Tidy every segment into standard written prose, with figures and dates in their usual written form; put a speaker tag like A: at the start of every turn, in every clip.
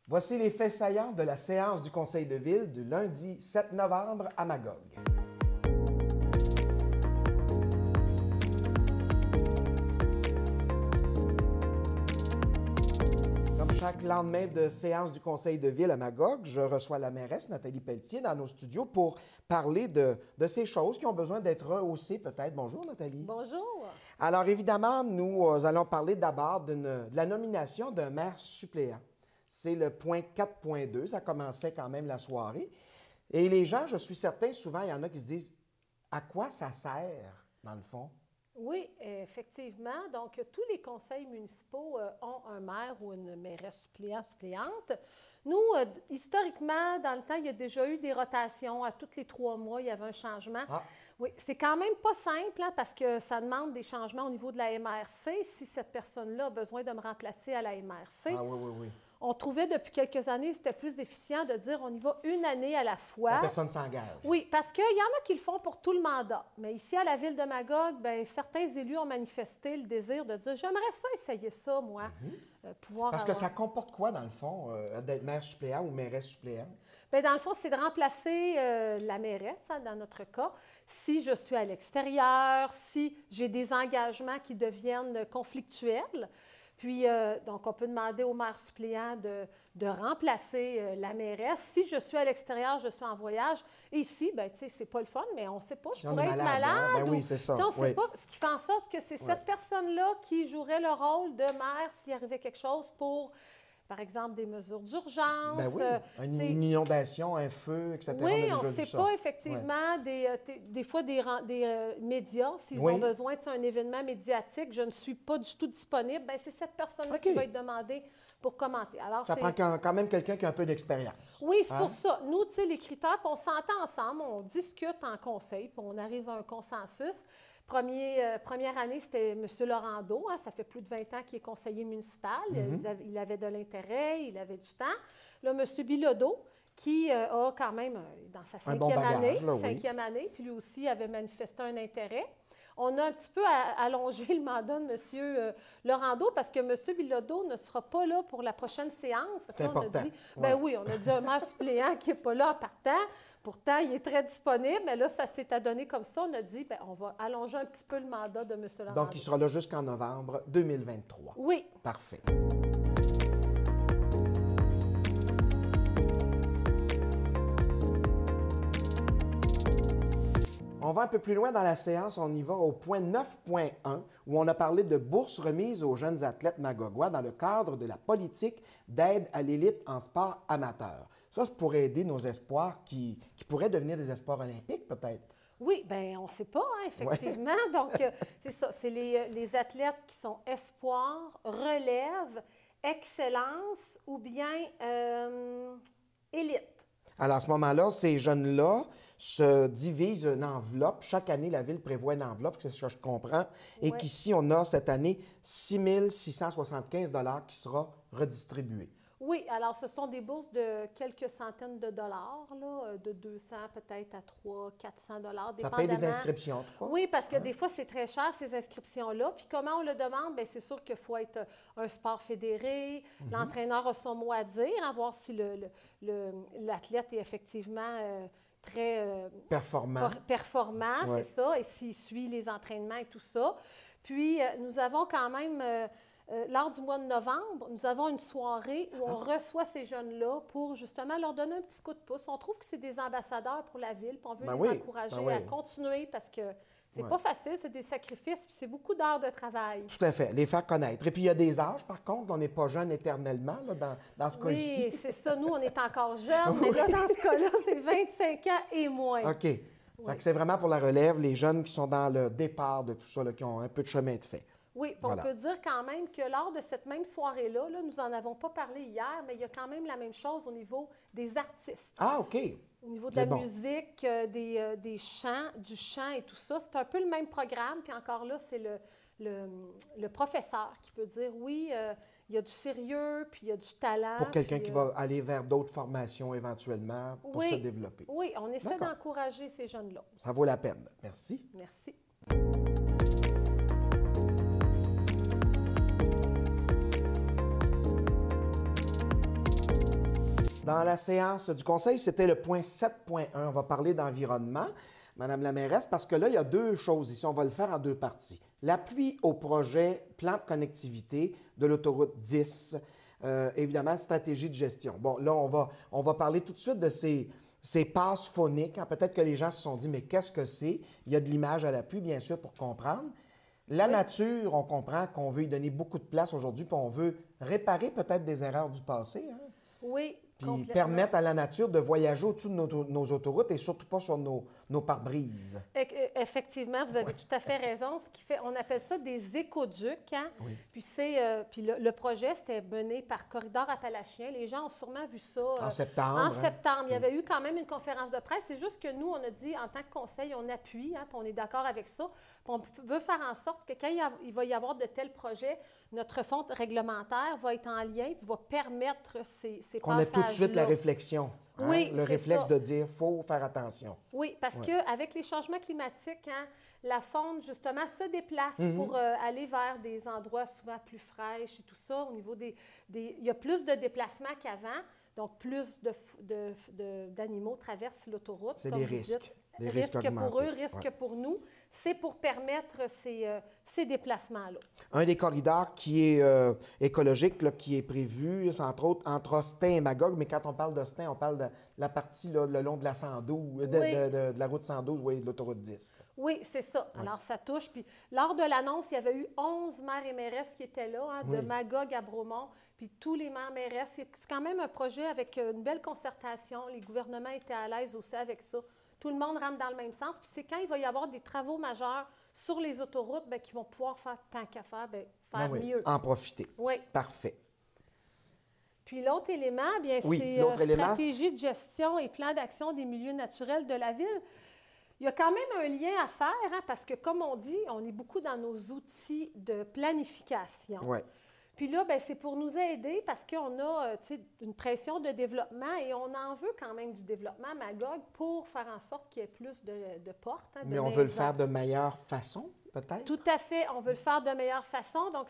A: Voici les faits saillants de la séance du Conseil de ville du lundi 7 novembre à Magog. Comme chaque lendemain de séance du Conseil de ville à Magog, je reçois la mairesse Nathalie Pelletier dans nos studios pour parler de ces choses qui ont besoin d'être rehaussées peut-être. Bonjour Nathalie.
B: Bonjour.
A: Alors évidemment, nous allons parler d'abord de la nomination d'un maire suppléant. C'est le point 4.2, ça commençait quand même la soirée. Et les gens, je suis certain, souvent, il y en a qui se disent « à quoi ça sert, dans le fond? »
B: Oui, effectivement. Donc, tous les conseils municipaux ont un maire ou une mairesse suppléante. Nous, historiquement, dans le temps, il y a déjà eu des rotations. À tous les 3 mois, il y avait un changement.
A: Ah.
B: Oui, c'est quand même pas simple parce que ça demande des changements au niveau de la MRC. Si cette personne-là a besoin de me remplacer à la MRC,
A: Ah oui, oui, oui.
B: On trouvait depuis quelques années c'était plus efficient de dire on y va une année à la fois.
A: La personne s'engage.
B: Oui, parce qu'il y en a qui le font pour tout le mandat. Mais ici, à la ville de Magog, bien, certains élus ont manifesté le désir de dire j'aimerais ça essayer ça, moi. Pouvoir
A: Parce
B: avoir...
A: que ça comporte quoi, dans le fond, d'être maire suppléant ou mairesse suppléante?
B: Bien, dans le fond, c'est de remplacer la mairesse, hein, dans notre cas, si je suis à l'extérieur, si j'ai des engagements qui deviennent conflictuels. Puis, donc, on peut demander au maire suppléant de remplacer la mairesse. Si je suis à l'extérieur, je suis en voyage. Et ici, bien, tu sais, c'est pas le fun, mais on ne sait pas.
A: Si
B: je pourrais être malade.
A: Hein? Ben oui, c'est ça.
B: On ne sait pas. Ce qui fait en sorte que c'est cette personne-là qui jouerait le rôle de maire s'il arrivait quelque chose pour... Par exemple, des mesures d'urgence.
A: Ben oui, une inondation, un feu, etc.
B: Oui, on ne sait pas, effectivement. Des fois, des médias, s'ils ont besoin d'un événement médiatique, je ne suis pas du tout disponible, bien, c'est cette personne-là qui va être demandée pour commenter. Alors,
A: ça prend quand même quelqu'un qui a un peu d'expérience.
B: Oui, c'est pour ça. Nous, tu sais, les critères, puis on s'entend ensemble, on discute en conseil, puis on arrive à un consensus. Première année, c'était M. Laurando. Hein, ça fait plus de 20 ans qu'il est conseiller municipal. Il avait de l'intérêt, il avait du temps. Là, M. Bilodeau, qui a quand même, dans sa cinquième année, puis lui aussi avait manifesté un intérêt. On a un petit peu allongé le mandat de M. Laurando parce que M. Bilodeau ne sera pas là pour la prochaine séance.
A: C'est important.
B: On a dit, ben oui, on a dit un maire suppléant qui n'est pas là en partant. Pourtant, il est très disponible, mais là, ça s'est adonné comme ça. On a dit, bien, on va allonger un petit peu le mandat de M. Laurando.
A: Donc, il sera là jusqu'en novembre 2023.
B: Oui.
A: Parfait. On va un peu plus loin dans la séance, on y va au point 9.1 où on a parlé de bourses remises aux jeunes athlètes magogois dans le cadre de la politique d'aide à l'élite en sport amateur. Ça, c'est pour aider nos espoirs qui pourraient devenir des espoirs olympiques peut-être.
B: Oui, bien, on ne sait pas, hein, effectivement. Ouais. Donc, c'est ça, c'est les athlètes qui sont espoirs, relève, excellence ou bien élite.
A: Alors, à ce moment-là, ces jeunes-là se divisent une enveloppe. Chaque année, la Ville prévoit une enveloppe, c'est ce que je comprends, et qu'ici, on a cette année 6 675 $ qui sera redistribué.
B: Oui, alors ce sont des bourses de quelques centaines de dollars, là, de 200 peut-être à 300, 400 $.
A: Ça paye des inscriptions, tu crois?
B: Oui, parce que des fois, c'est très cher, ces inscriptions-là. Puis comment on le demande? Bien, c'est sûr qu'il faut être un sport fédéré. L'entraîneur a son mot à dire, à voir si l'athlète est effectivement... très performant, c'est ça, et s'il suit les entraînements et tout ça. Puis, nous avons quand même, lors du mois de novembre, nous avons une soirée où on reçoit ces jeunes-là pour justement leur donner un petit coup de pouce. On trouve que c'est des ambassadeurs pour la Ville, puis on veut les encourager à continuer parce que c'est pas facile, c'est des sacrifices, puis c'est beaucoup d'heures de travail.
A: Tout à fait, les faire connaître. Et puis, il y a des âges, par contre, on n'est pas jeune éternellement, là, dans ce cas-ci.
B: Oui, c'est ça. Nous, on est encore jeunes, mais là, dans ce cas-là, c'est 25 ans et moins.
A: OK. Fait que c'est vraiment pour la relève, les jeunes qui sont dans le départ de tout ça, là, qui ont un peu de chemin de fait.
B: Oui, puis on peut dire quand même que lors de cette même soirée-là, là, nous n'en avons pas parlé hier, mais il y a quand même la même chose au niveau des artistes.
A: Ah, OK.
B: Au niveau de la musique, des chants, du chant et tout ça, c'est un peu le même programme. Puis encore là, c'est le professeur qui peut dire, oui, il y a du sérieux, puis il y a du talent.
A: Pour quelqu'un qui va aller vers d'autres formations éventuellement pour se développer.
B: Oui, on essaie d'encourager ces jeunes-là.
A: Ça vaut la peine. Merci.
B: Merci.
A: Dans la séance du Conseil, c'était le point 7.1. On va parler d'environnement, Madame la mairesse, parce que là, il y a deux choses ici. On va le faire en deux parties. L'appui au projet plan de connectivité de l'autoroute 10, évidemment, stratégie de gestion. Bon, là, on va parler tout de suite de ces passes phoniques. Hein. Peut-être que les gens se sont dit, mais qu'est-ce que c'est? Il y a de l'image à l'appui, bien sûr, pour comprendre. La nature, on comprend qu'on veut y donner beaucoup de place aujourd'hui, puis on veut réparer peut-être des erreurs du passé. Hein?
B: Oui,
A: puis permettre à la nature de voyager au-dessus de nos autoroutes et surtout pas sur nos pare-brises.
B: Effectivement, vous avez tout à fait raison. Ce qui fait, on appelle ça des écoducs. Hein?
A: Oui.
B: Puis, le projet, c'était mené par Corridor Appalachien. Les gens ont sûrement vu ça.
A: En septembre.
B: En septembre. Il y avait eu quand même une conférence de presse. C'est juste que nous, on a dit, en tant que conseil, on appuie, hein, puis on est d'accord avec ça. Puis on veut faire en sorte que quand il va y avoir de tels projets, notre fonds réglementaire va être en lien puis va permettre ces passages-là.
A: Qu'on ait tout de suite la réflexion. Hein?
B: Oui,
A: le réflexe de dire, il faut faire attention.
B: Oui, parce qu'avec les changements climatiques, hein, la faune, justement, se déplace pour aller vers des endroits souvent plus fraîches et tout ça. Au niveau il y a plus de déplacements qu'avant, donc plus d'animaux traversent l'autoroute.
A: C'est des risques. Des risques
B: pour eux, risques pour nous. C'est pour permettre ces déplacements-là.
A: Un des corridors qui est écologique, là, qui est prévu, c'est entre autres entre Austin et Magog, mais quand on parle d'Austin, on parle de la partie là, le long de la 112, de la route 112, oui, de l'autoroute 10.
B: Oui, c'est ça. Oui. Alors, ça touche. Puis, lors de l'annonce, il y avait eu 11 maires et mairesses qui étaient là, hein, de Magog à Bromont, puis tous les maires et mairesses. C'est quand même un projet avec une belle concertation. Les gouvernements étaient à l'aise aussi avec ça. Tout le monde rentre dans le même sens. Puis c'est quand il va y avoir des travaux majeurs sur les autoroutes qu'ils vont pouvoir faire tant qu'à faire, faire mieux.
A: En profiter.
B: Oui.
A: Parfait.
B: Puis l'autre élément, c'est stratégie de gestion et plan d'action des milieux naturels de la ville. Il y a quand même un lien à faire, hein, parce que comme on dit, on est beaucoup dans nos outils de planification.
A: Oui.
B: Puis là, c'est pour nous aider parce qu'on a une pression de développement et on en veut quand même du développement à Magog pour faire en sorte qu'il y ait plus de portes. Hein,
A: mais on veut le faire de meilleure façon, peut-être? Tout
B: à fait. On veut le faire de meilleure façon. Donc,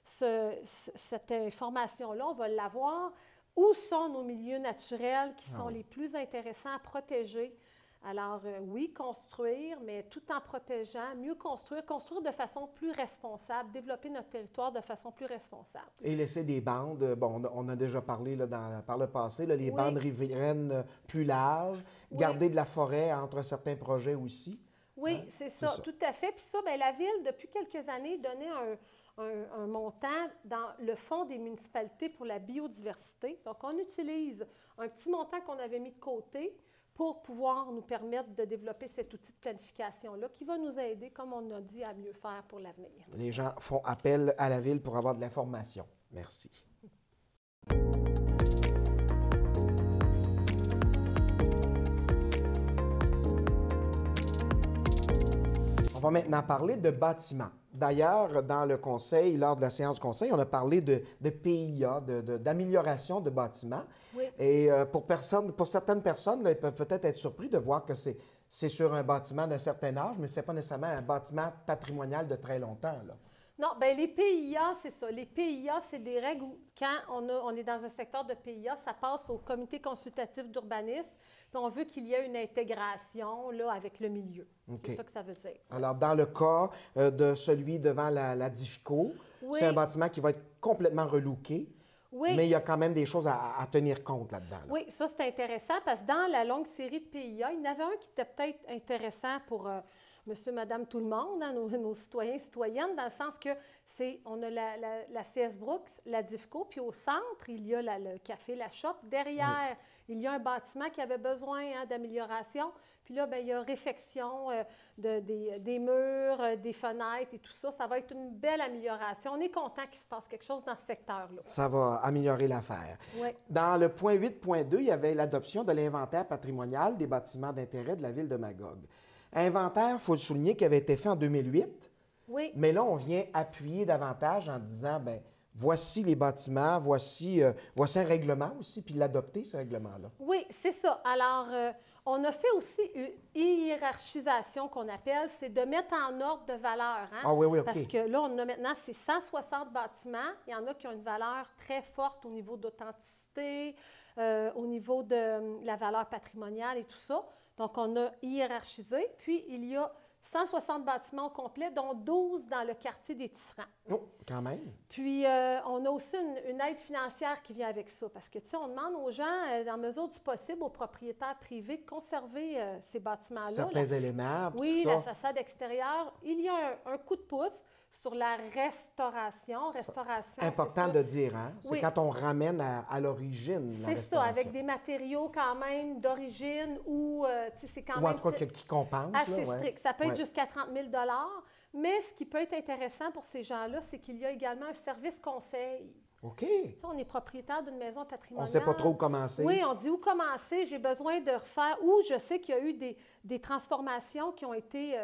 B: cette information-là, on va l'avoir. Où sont nos milieux naturels qui sont les plus intéressants à protéger? Alors, oui, construire, mais tout en protégeant, mieux construire de façon plus responsable, développer notre territoire de façon plus responsable.
A: Et laisser des bandes, bon, on a déjà parlé là, par le passé, là, les bandes riveraines plus larges, garder de la forêt entre certains projets aussi.
B: Oui, hein? C'est ça, tout à fait. Puis ça, la Ville, depuis quelques années, donnait un montant dans le fonds des municipalités pour la biodiversité. Donc, on utilise un petit montant qu'on avait mis de côté pour pouvoir nous permettre de développer cet outil de planification-là qui va nous aider, comme on a dit, à mieux faire pour l'avenir.
A: Les gens font appel à la Ville pour avoir de l'information. Merci. On va maintenant parler de bâtiments. D'ailleurs, dans le Conseil, lors de la séance du Conseil, on a parlé de PIA, d'amélioration de bâtiments.
B: Oui.
A: Et pour certaines personnes, là, ils peuvent peut-être être surpris de voir que c'est sur un bâtiment d'un certain âge, mais ce n'est pas nécessairement un bâtiment patrimonial de très longtemps, là.
B: Non, bien, les PIA, c'est ça. Les PIA, c'est des règles où, quand on est dans un secteur de PIA, ça passe au comité consultatif d'urbanisme, puis on veut qu'il y ait une intégration là, avec le milieu. Okay. C'est ça que ça veut dire.
A: Alors, dans le cas de celui devant la DIFCO, c'est un bâtiment qui va être complètement relooké. Oui. Mais il y a quand même des choses à tenir compte là-dedans. Là.
B: Oui, ça, c'est intéressant parce que dans la longue série de PIA, il y en avait un qui était peut-être intéressant pour monsieur, madame, tout le monde, hein, nos citoyens et citoyennes, dans le sens que on a la CS Brooks, la DIFCO, puis au centre, il y a le café La Shop. Derrière, il y a un bâtiment qui avait besoin d'amélioration. Puis là, il y a réfection des murs, des fenêtres et tout ça. Ça va être une belle amélioration. On est content qu'il se passe quelque chose dans ce secteur-là.
A: Ça va améliorer l'affaire.
B: Oui.
A: Dans le point 8.2, il y avait l'adoption de l'inventaire patrimonial des bâtiments d'intérêt de la ville de Magog. Inventaire, il faut le souligner, qui avait été fait en 2008.
B: Oui.
A: Mais là, on vient appuyer davantage en disant, voici les bâtiments, voici un règlement aussi, puis l'adopter, ce règlement-là.
B: Oui, c'est ça. Alors, on a fait aussi une hiérarchisation qu'on appelle, c'est de mettre en ordre de valeur. Hein?
A: Ah oui, oui, OK.
B: Parce que là, on a maintenant, c'est 160 bâtiments. Il y en a qui ont une valeur très forte au niveau d'authenticité, au niveau de la valeur patrimoniale et tout ça. Donc, on a hiérarchisé. Puis, il y a 160 bâtiments au complet, dont 12 dans le quartier des Tisserands.
A: Oh, quand même.
B: Puis, on a aussi une aide financière qui vient avec ça. Parce que, tu sais, on demande aux gens, dans la mesure du possible, aux propriétaires privés, de conserver ces bâtiments-là.
A: Certains éléments.
B: Oui,
A: tout ça.
B: la façade extérieure. Il y a un coup de pouce sur la restauration.
A: Important de dire, hein? C'est
B: Oui.
A: quand on ramène à l'origine la
B: C'est ça,
A: restauration.
B: avec des matériaux quand même d'origine ou, tu sais, c'est quand
A: Ou
B: même
A: en tout cas, qui compense.
B: assez
A: là, ouais.
B: strict. Ça peut être
A: Ouais.
B: jusqu'à 30 000 $. Mais ce qui peut être intéressant pour ces gens-là, c'est qu'il y a également un service conseil.
A: OK.
B: Tu sais, on est propriétaire d'une maison
A: On
B: patrimoniale.
A: ne sait pas trop où commencer.
B: Oui, on dit où commencer, j'ai besoin de refaire, ou je sais qu'il y a eu des transformations qui ont été,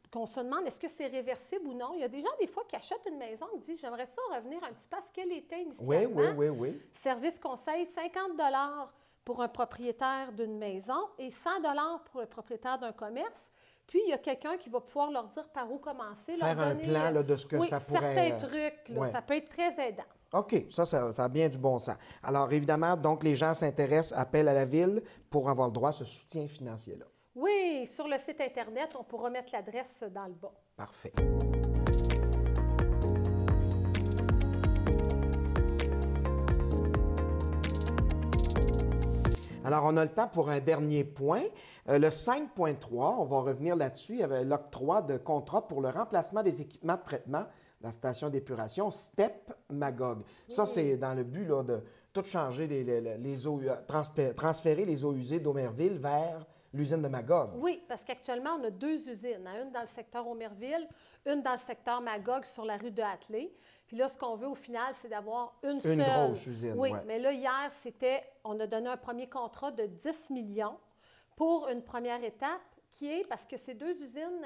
B: qu'on se demande est-ce que c'est réversible ou non. Il y a des gens, des fois, qui achètent une maison et disent j'aimerais ça revenir un petit peu à ce qu'elle était initialement.
A: Oui.
B: Service conseil, 50 $ pour un propriétaire d'une maison et 100 $ pour le propriétaire d'un commerce. Puis, il y a quelqu'un qui va pouvoir leur dire par où commencer.
A: Faire
B: leur
A: un
B: donner,
A: plan là, de ce que
B: oui,
A: ça pourrait...
B: certains trucs, là,
A: ouais.
B: ça peut être très aidant.
A: OK, ça a bien du bon sens. Alors, évidemment, donc, les gens s'intéressent, appellent à la Ville pour avoir le droit à ce soutien financier-là.
B: Oui, sur le site Internet, on pourra mettre l'adresse dans le bas.
A: Parfait. Alors, on a le temps pour un dernier point. Le 5.3, on va revenir là-dessus, il y avait l'octroi de contrat pour le remplacement des équipements de traitement de la station d'épuration STEP Magog. Ça, c'est dans le but là, de tout changer les eaux, transférer les eaux usées d'Aumerville vers l'usine de Magog.
B: Oui, parce qu'actuellement, on a 2 usines. Une dans le secteur Aumerville, une dans le secteur Magog sur la rue de Hatley. Puis là, ce qu'on veut au final, c'est d'avoir une seule.
A: Une grosse usine,
B: oui.
A: ouais.
B: Mais là, hier, on a donné un premier contrat de 10 millions pour une première étape qui est, parce que ces 2 usines,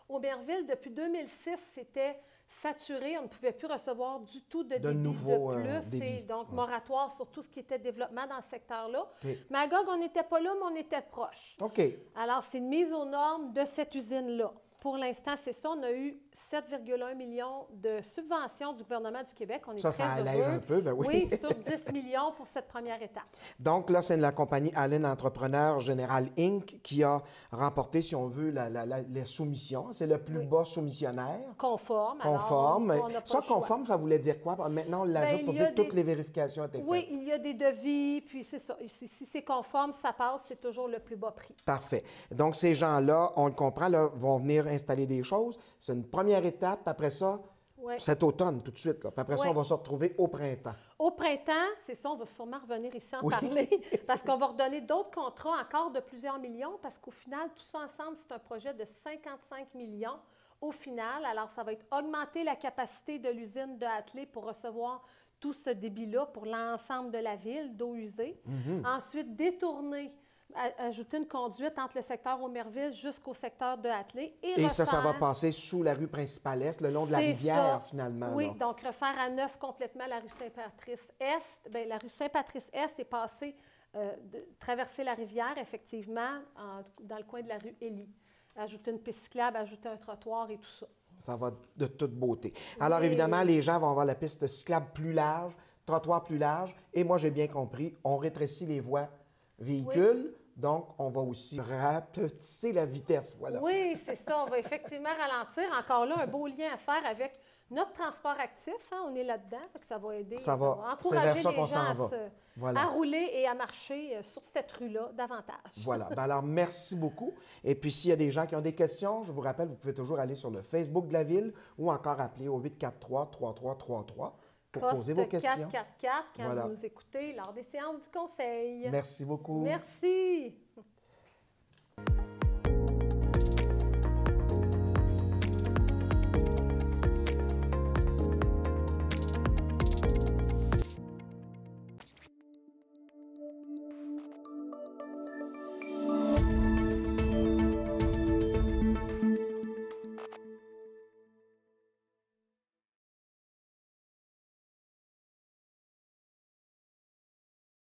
B: Aumerville, depuis 2006, c'était saturé. On ne pouvait plus recevoir du tout de débit
A: nouveaux,
B: de plus.
A: débits.
B: Et donc, moratoire sur tout ce qui était développement dans ce secteur-là.
A: OK.
B: Magog, on n'était pas là, mais on était proche.
A: OK.
B: Alors, c'est une mise aux normes de cette usine-là. Pour l'instant, c'est ça. On a eu 7,1 millions de subventions du gouvernement du Québec. On est
A: Ça
B: très
A: allège
B: heureux.
A: un peu, ben oui.
B: Oui, sur 10 millions pour cette première étape.
A: Donc là, c'est la compagnie Allen Entrepreneur Général Inc. qui a remporté, si on veut, la soumission. C'est le plus bas soumissionnaire.
B: Conforme.
A: Conforme.
B: Alors, on n'a pas
A: Ça,
B: le choix.
A: conforme, ça voulait dire quoi? Maintenant, on l'ajoute pour
B: il y a
A: dire que toutes les vérifications étaient faites.
B: Oui, il y a des devis, puis c'est ça. Si c'est conforme, ça passe, c'est toujours le plus bas prix.
A: Parfait. Donc, ces gens-là, on le comprend, là, vont venir installer des choses. C'est une première étape. Après ça,
B: Oui.
A: cet automne, tout de suite. Là. Puis après ça,
B: Oui.
A: on va se retrouver au printemps.
B: Au printemps, c'est ça, on va sûrement revenir ici en parler, parce qu'on va redonner d'autres contrats encore de plusieurs millions, parce qu'au final, tout ça ensemble, c'est un projet de 55 millions au final. Alors, ça va être augmenter la capacité de l'usine de Hatley pour recevoir tout ce débit-là pour l'ensemble de la ville d'eau usée. Ensuite, détourner, ajouter une conduite entre le secteur Aumerville jusqu'au secteur de Hatley.
A: Et ça va passer sous la rue principale Est, le long de la
B: C'est
A: rivière,
B: ça.
A: finalement.
B: Oui,
A: là.
B: donc refaire à neuf complètement la rue Saint-Patrice-Est. Bien, la rue Saint-Patrice-Est est passée, traverser la rivière, effectivement, dans le coin de la rue Élie. Ajouter une piste cyclable, ajouter un trottoir et tout ça.
A: Ça va de toute beauté. Alors,
B: Oui.
A: évidemment, les gens vont avoir la piste cyclable plus large, trottoir plus large. Et moi, j'ai bien compris, on rétrécit les voies véhicules. Donc, on va aussi rapetisser la vitesse. Voilà.
B: Oui, c'est ça. On va effectivement ralentir. Encore là, un beau lien à faire avec notre transport actif. Hein, on est là-dedans, fait que ça va aider.
A: Ça va. C'est
B: encourager
A: vers ça
B: les
A: qu'on
B: gens
A: s'en va.
B: à,
A: Voilà.
B: à rouler et à marcher sur cette rue-là davantage.
A: Voilà. Ben alors, merci beaucoup. Et puis, s'il y a des gens qui ont des questions, je vous rappelle, vous pouvez toujours aller sur le Facebook de la Ville ou encore appeler au 843-3333 pour poser vos questions.
B: 444 quand
A: Voilà.
B: vous nous écoutez lors des séances du conseil.
A: Merci beaucoup.
B: Merci.